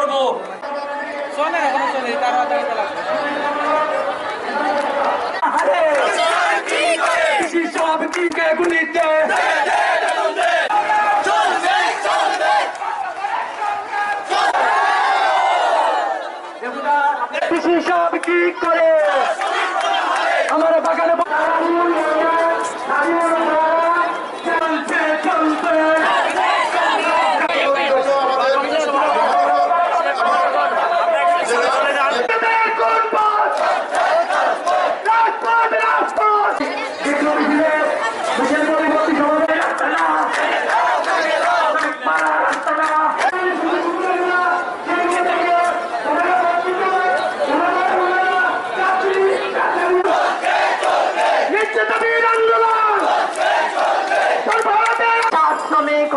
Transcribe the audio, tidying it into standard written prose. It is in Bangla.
করবো। চলে এখনো চলে তাড়াতাড়ি সব দিকে গুলিতে সব কি করে আমার বাগানে চলছে চলছে শ্রমিক